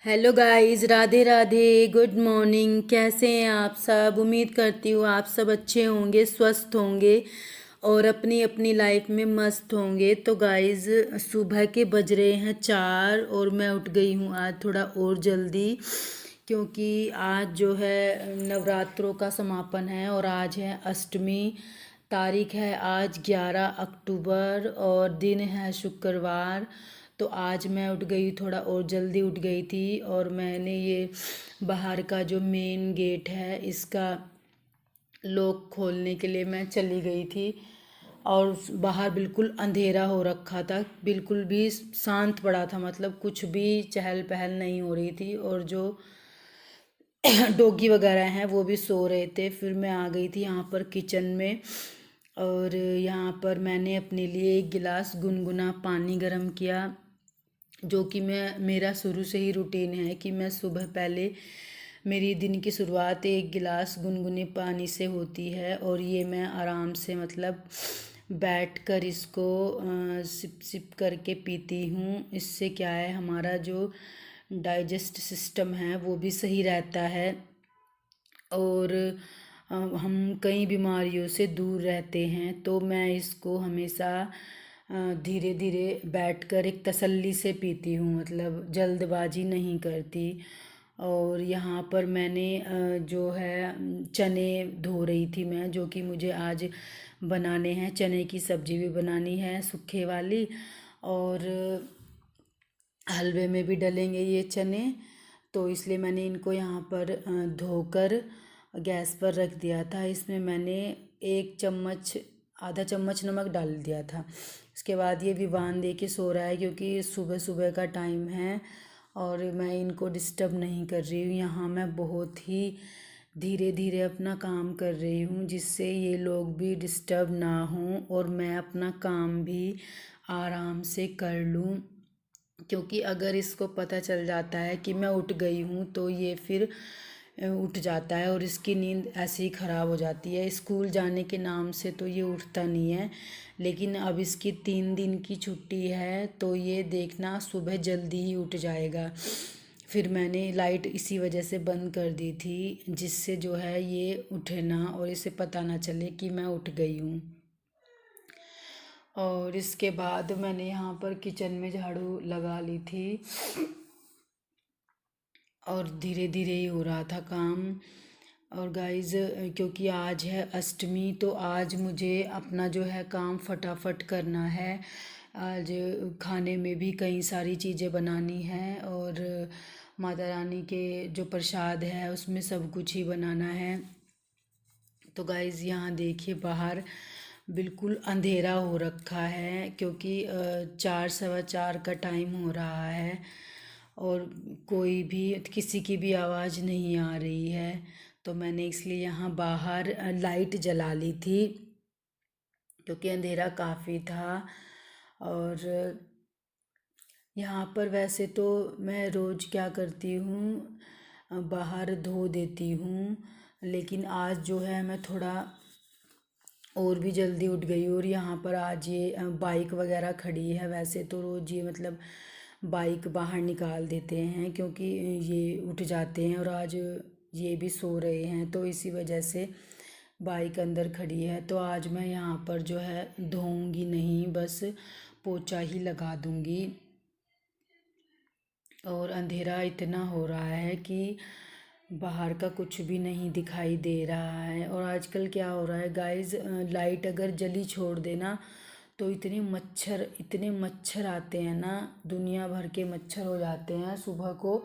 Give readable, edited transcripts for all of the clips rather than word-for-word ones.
Hello guys, Radhe Radhe. Good morning. कैसे हैं आप सब? उम्मीद करती हूँ आप सब अच्छे होंगे, स्वस्थ होंगे और अपनी अपनी लाइफ में मस्त होंगे। तो गाइस, सुबह के बज रहे हैं 4 और मैं उठ गई हूँ आज थोड़ा और जल्दी, क्योंकि आज जो है नवरात्रों का समापन है और आज है अष्टमी। तारीख है आज 11 अक्टूबर और दिन है शुक्रवार। तो आज मैं उठ गई, थोड़ा और जल्दी उठ गई थी और मैंने ये बाहर का जो मेन गेट है इसका लॉक खोलने के लिए मैं चली गई थी। और बाहर बिल्कुल अंधेरा हो रखा था, बिल्कुल भी शांत पड़ा था, मतलब कुछ भी चहल पहल नहीं हो रही थी। और जो डॉगी वगैरह हैं वो भी सो रहे थे। फिर मैं आ गई थी यहाँ पर किचन में और यहाँ पर मैंने अपने लिए एक गिलास गुनगुना पानी गर्म किया, जो कि मेरा शुरू से ही रूटीन है कि मैं सुबह पहले मेरी दिन की शुरुआत एक गिलास गुनगुने पानी से होती है। और ये मैं आराम से मतलब बैठ कर इसको सिप सिप करके पीती हूँ। इससे क्या है, हमारा जो डाइजेस्ट सिस्टम है वो भी सही रहता है और हम कई बीमारियों से दूर रहते हैं। तो मैं इसको हमेशा धीरे धीरे बैठकर एक तसल्ली से पीती हूँ, मतलब जल्दबाजी नहीं करती। और यहाँ पर मैंने जो है चने धो रही थी मैं, जो कि मुझे आज बनाने हैं। चने की सब्ज़ी भी बनानी है सूखे वाली, और हलवे में भी डलेंगे ये चने। तो इसलिए मैंने इनको यहाँ पर धोकर गैस पर रख दिया था। इसमें मैंने 1 चम्मच, आधा चम्मच नमक डाल दिया था। इसके बाद ये विवान दे के सो रहा है, क्योंकि सुबह सुबह का टाइम है और मैं इनको डिस्टर्ब नहीं कर रही हूँ। यहाँ मैं बहुत ही धीरे धीरे अपना काम कर रही हूँ, जिससे ये लोग भी डिस्टर्ब ना हों और मैं अपना काम भी आराम से कर लूँ। क्योंकि अगर इसको पता चल जाता है कि मैं उठ गई हूँ तो ये फिर उठ जाता है और इसकी नींद ऐसे ही ख़राब हो जाती है। स्कूल जाने के नाम से तो ये उठता नहीं है, लेकिन अब इसकी 3 दिन की छुट्टी है तो ये देखना सुबह जल्दी ही उठ जाएगा। फिर मैंने लाइट इसी वजह से बंद कर दी थी, जिससे जो है ये उठे ना और इसे पता ना चले कि मैं उठ गई हूँ। और इसके बाद मैंने यहाँ पर किचन में झाड़ू लगा ली थी और धीरे धीरे ही हो रहा था काम। और गाइज़, क्योंकि आज है अष्टमी तो आज मुझे अपना जो है काम फटाफट करना है। आज खाने में भी कई सारी चीज़ें बनानी है और माता रानी के जो प्रसाद है उसमें सब कुछ ही बनाना है। तो गाइज़, यहाँ देखिए बाहर बिल्कुल अंधेरा हो रखा है, क्योंकि 4 सवा 4 का टाइम हो रहा है और कोई भी किसी की भी आवाज़ नहीं आ रही है। तो मैंने इसलिए यहाँ बाहर लाइट जला ली थी, क्योंकि अंधेरा काफ़ी था। और यहाँ पर वैसे तो मैं रोज़ क्या करती हूँ, बाहर धो देती हूँ, लेकिन आज जो है मैं थोड़ा और भी जल्दी उठ गई। और यहाँ पर आज ये बाइक वगैरह खड़ी है। वैसे तो रोज़ ये मतलब बाइक बाहर निकाल देते हैं, क्योंकि ये उठ जाते हैं और आज ये भी सो रहे हैं, तो इसी वजह से बाइक अंदर खड़ी है। तो आज मैं यहाँ पर जो है धोऊंगी नहीं, बस पोछा ही लगा दूंगी। और अंधेरा इतना हो रहा है कि बाहर का कुछ भी नहीं दिखाई दे रहा है। और आजकल क्या हो रहा है गाइस, लाइट अगर जली छोड़ देना तो इतने मच्छर आते हैं ना, दुनिया भर के मच्छर हो जाते हैं। सुबह को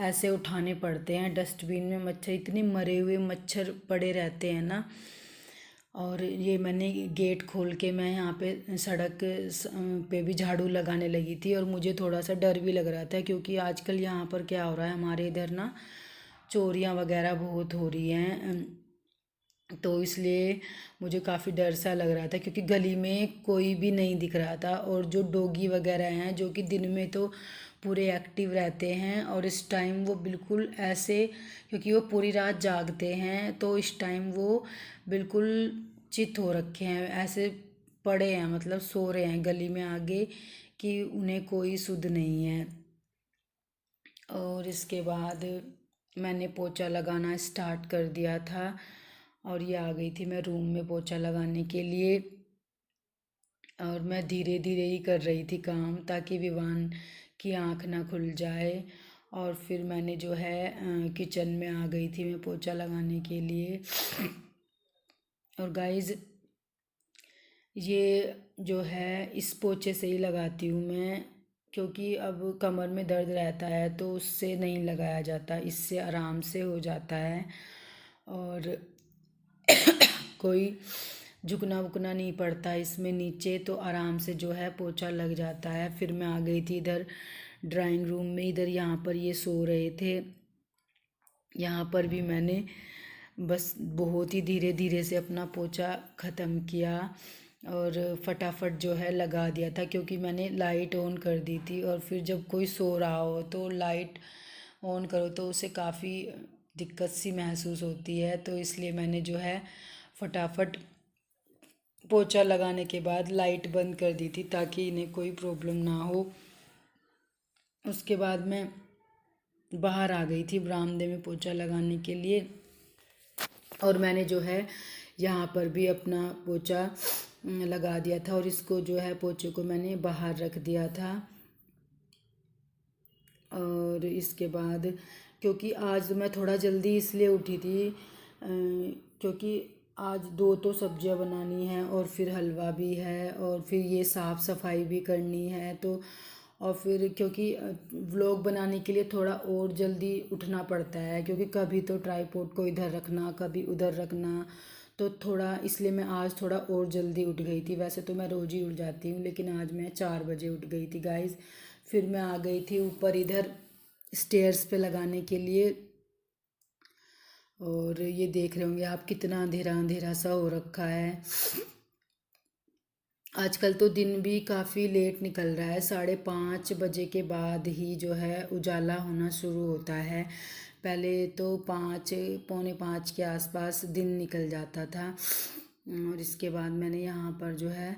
ऐसे उठाने पड़ते हैं डस्टबिन में। मच्छर, इतने मरे हुए मच्छर पड़े रहते हैं ना। और ये मैंने गेट खोल के मैं यहाँ पे सड़क पे भी झाड़ू लगाने लगी थी और मुझे थोड़ा सा डर भी लग रहा था, क्योंकि आजकल यहाँ पर क्या हो रहा है, हमारे इधर ना चोरियाँ वगैरह बहुत हो रही हैं। तो इसलिए मुझे काफ़ी डर सा लग रहा था, क्योंकि गली में कोई भी नहीं दिख रहा था। और जो डॉगी वगैरह हैं, जो कि दिन में तो पूरे एक्टिव रहते हैं और इस टाइम वो बिल्कुल ऐसे, क्योंकि वो पूरी रात जागते हैं, तो इस टाइम वो बिल्कुल चित हो रखे हैं, ऐसे पड़े हैं, मतलब सो रहे हैं गली में आगे, कि उन्हें कोई सुध नहीं है। और इसके बाद मैंने पोछा लगाना स्टार्ट कर दिया था और ये आ गई थी मैं रूम में पोछा लगाने के लिए। और मैं धीरे धीरे ही कर रही थी काम ताकि विवान की आँख ना खुल जाए। और फिर मैंने जो है किचन में आ गई थी मैं पोछा लगाने के लिए। और गाइज़ ये जो है इस पोछे से ही लगाती हूँ मैं, क्योंकि अब कमर में दर्द रहता है तो उससे नहीं लगाया जाता, इससे आराम से हो जाता है। और कोई झुकना वुकना नहीं पड़ता इसमें नीचे, तो आराम से जो है पोछा लग जाता है। फिर मैं आ गई थी इधर ड्राइंग रूम में, इधर यहाँ पर ये सो रहे थे। यहाँ पर भी मैंने बस बहुत ही धीरे धीरे से अपना पोछा ख़त्म किया और फटाफट जो है लगा दिया था, क्योंकि मैंने लाइट ऑन कर दी थी। और फिर जब कोई सो रहा हो तो लाइट ऑन करो तो उसे काफ़ी दिक्कत सी महसूस होती है, तो इसलिए मैंने जो है फटाफट पोछा लगाने के बाद लाइट बंद कर दी थी ताकि इन्हें कोई प्रॉब्लम ना हो। उसके बाद मैं बाहर आ गई थी बरामदे में पोछा लगाने के लिए। और मैंने जो है यहाँ पर भी अपना पोछा लगा दिया था और इसको जो है पोछे को मैंने बाहर रख दिया था। और इसके बाद क्योंकि आज मैं थोड़ा जल्दी इसलिए उठी थी क्योंकि आज दो तो सब्जियां बनानी है और फिर हलवा भी है और फिर ये साफ़ सफाई भी करनी है, तो और फिर क्योंकि व्लॉग बनाने के लिए थोड़ा और जल्दी उठना पड़ता है, क्योंकि कभी तो ट्राईपॉड को इधर रखना कभी उधर रखना, तो थोड़ा इसलिए मैं आज थोड़ा और जल्दी उठ गई थी। वैसे तो मैं रोज़ ही उठ जाती हूँ, लेकिन आज मैं 4 बजे उठ गई थी गाइज़। फिर मैं आ गई थी ऊपर इधर स्टेयर्स पे लगाने के लिए। और ये देख रहे होंगे आप कितना अंधेरा अंधेरा सा हो रखा है। आजकल तो दिन भी काफ़ी लेट निकल रहा है, 5:30 बजे के बाद ही जो है उजाला होना शुरू होता है। पहले तो 5 पौने 5 के आसपास दिन निकल जाता था। और इसके बाद मैंने यहाँ पर जो है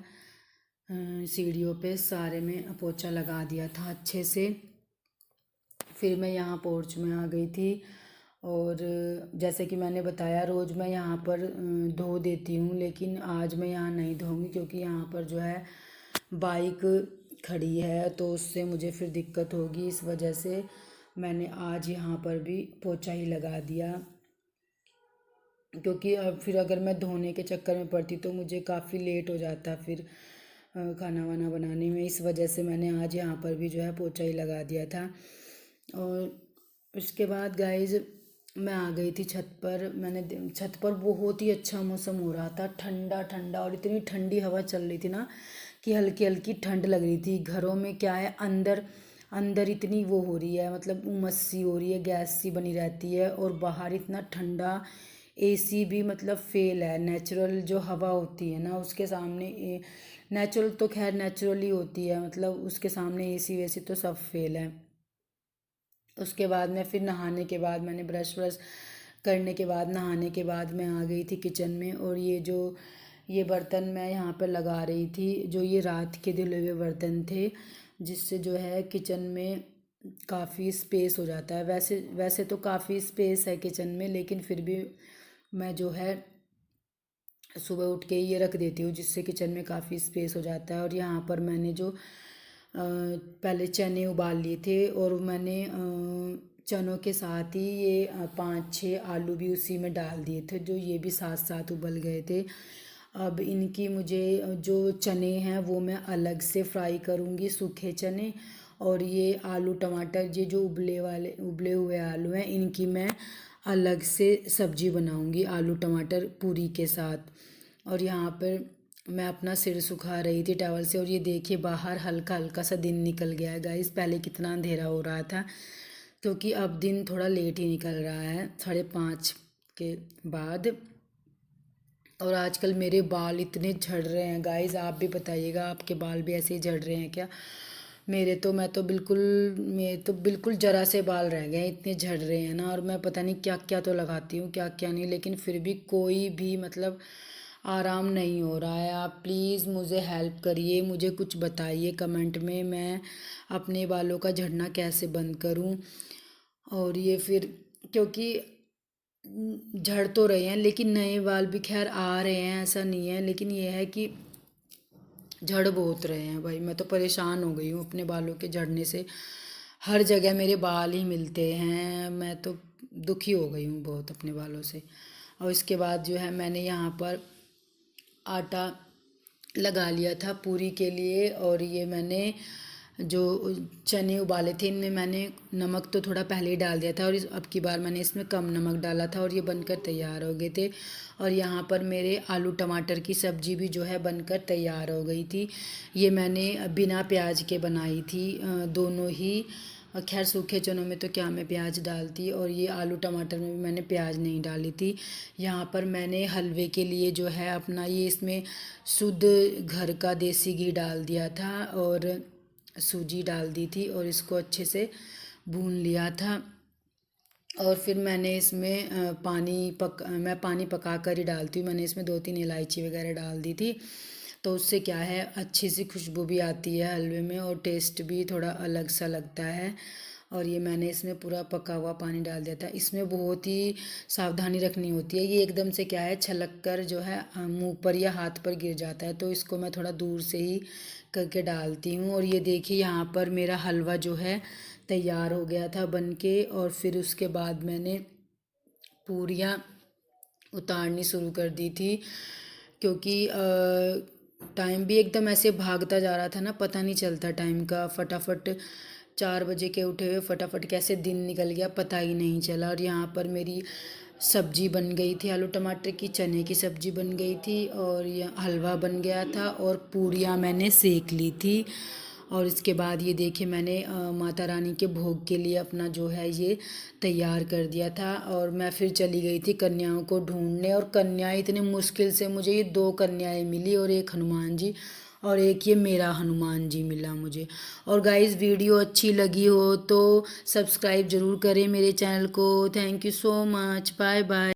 सीढ़ियों पे सारे में पोछा लगा दिया था अच्छे से। फिर मैं यहाँ पोर्च में आ गई थी और जैसे कि मैंने बताया रोज़ मैं यहाँ पर धो देती हूँ, लेकिन आज मैं यहाँ नहीं धोऊंगी क्योंकि यहाँ पर जो है बाइक खड़ी है तो उससे मुझे फिर दिक्कत होगी। इस वजह से मैंने आज यहाँ पर भी पोछा ही लगा दिया, क्योंकि अब फिर अगर मैं धोने के चक्कर में पड़ती तो मुझे काफ़ी लेट हो जाता फिर खाना वाना बनाने में। इस वजह से मैंने आज यहाँ पर भी जो है पोछा ही लगा दिया था। और उसके बाद गाइज़ मैं आ गई थी छत पर। छत पर बहुत ही अच्छा मौसम हो रहा था, ठंडा ठंडा, और इतनी ठंडी हवा चल रही थी ना कि हल्की हल्की ठंड लग रही थी। घरों में क्या है, अंदर अंदर इतनी वो हो रही है, मतलब उमस सी हो रही है, गैस सी बनी रहती है, और बाहर इतना ठंडा। एसी भी मतलब फेल है, नेचुरल जो हवा होती है ना उसके सामने नेचुरल तो खैर नेचुरली होती है, मतलब उसके सामने एसी वेसी तो सब फेल है। उसके बाद मैं फिर नहाने के बाद मैंने ब्रश व्रश करने के बाद नहाने के बाद मैं आ गई थी किचन में। और ये बर्तन मैं यहाँ पर लगा रही थी, जो ये रात के धुले हुए बर्तन थे, जिससे जो है किचन में काफ़ी स्पेस हो जाता है। वैसे वैसे तो काफ़ी स्पेस है किचन में, लेकिन फिर भी मैं जो है सुबह उठ के ये रख देती हूँ, जिससे किचन में काफ़ी स्पेस हो जाता है। और यहाँ पर मैंने जो पहले चने उबाल लिए थे और मैंने चनों के साथ ही ये 5-6 आलू भी उसी में डाल दिए थे, जो ये भी साथ साथ उबल गए थे। अब इनकी मुझे जो चने हैं वो मैं अलग से फ्राई करूँगी, सूखे चने। और ये आलू टमाटर, ये जो उबले हुए आलू हैं, इनकी मैं अलग से सब्जी बनाऊँगी आलू टमाटर पूरी के साथ। और यहाँ पर मैं अपना सिर सुखा रही थी टॉवल से, और ये देखिए बाहर हल्का हल्का सा दिन निकल गया है गाइस। पहले कितना अंधेरा हो रहा था, क्योंकि अब दिन थोड़ा लेट ही निकल रहा है 5:30 के बाद। और आजकल मेरे बाल इतने झड़ रहे हैं गाइस, आप भी बताइएगा आपके बाल भी ऐसे ही झड़ रहे हैं क्या? मेरे तो बिल्कुल ज़रा से बाल रह गए हैं, इतने झड़ रहे हैं ना। और मैं पता नहीं क्या क्या तो लगाती हूँ क्या क्या नहीं, लेकिन फिर भी कोई भी मतलब आराम नहीं हो रहा है। आप प्लीज़ मुझे हेल्प करिए, मुझे कुछ बताइए कमेंट में, मैं अपने बालों का झड़ना कैसे बंद करूँ। और ये फिर क्योंकि झड़ तो रहे हैं लेकिन नए बाल भी खैर आ रहे हैं, ऐसा नहीं है, लेकिन ये है कि झड़ बहुत रहे हैं भाई। मैं तो परेशान हो गई हूँ अपने बालों के झड़ने से। हर जगह मेरे बाल ही मिलते हैं, मैं तो दुखी हो गई हूँ बहुत अपने बालों से। और इसके बाद जो है मैंने यहाँ पर आटा लगा लिया था पूरी के लिए, और ये मैंने जो चने उबाले थे इनमें मैंने नमक तो थोड़ा पहले ही डाल दिया था, और अब की बार मैंने इसमें कम नमक डाला था और ये बनकर तैयार हो गए थे। और यहाँ पर मेरे आलू टमाटर की सब्ज़ी भी जो है बनकर तैयार हो गई थी। ये मैंने बिना प्याज के बनाई थी दोनों ही। खैर सूखे चनों में तो क्या मैं प्याज डालती, और ये आलू टमाटर में भी मैंने प्याज नहीं डाली थी। यहाँ पर मैंने हलवे के लिए जो है अपना ये इसमें शुद्ध घर का देसी घी डाल दिया था और सूजी डाल दी थी, और इसको अच्छे से भून लिया था। और फिर मैंने इसमें मैं पानी पका कर ही डालती हूँ। मैंने इसमें 2-3 इलायची वगैरह डाल दी थी, तो उससे क्या है अच्छी सी खुशबू भी आती है हलवे में, और टेस्ट भी थोड़ा अलग सा लगता है। और ये मैंने इसमें पूरा पका हुआ पानी डाल दिया था। इसमें बहुत ही सावधानी रखनी होती है, ये एकदम से क्या है छलक कर जो है मुंह पर या हाथ पर गिर जाता है, तो इसको मैं थोड़ा दूर से ही करके डालती हूँ। और ये देखिए यहाँ पर मेरा हलवा जो है तैयार हो गया था बन के। और फिर उसके बाद मैंने पूरियाँ उतारनी शुरू कर दी थी, क्योंकि टाइम भी एकदम ऐसे भागता जा रहा था ना, पता नहीं चलता टाइम का। फटाफट 4 बजे के उठे हुए फटाफट कैसे दिन निकल गया पता ही नहीं चला। और यहाँ पर मेरी सब्जी बन गई थी, आलू टमाटर की चने की सब्जी बन गई थी, और यह हलवा बन गया था, और पूरियाँ मैंने सेक ली थी। और इसके बाद ये देखिए मैंने माता रानी के भोग के लिए अपना जो है ये तैयार कर दिया था। और मैं फिर चली गई थी कन्याओं को ढूंढने, और कन्याएं इतने मुश्किल से मुझे ये 2 कन्याएं मिली, और एक हनुमान जी और एक ये मेरा हनुमान जी मिला मुझे। और गाइस वीडियो अच्छी लगी हो तो सब्सक्राइब ज़रूर करें मेरे चैनल को। Thank you so much, bye bye.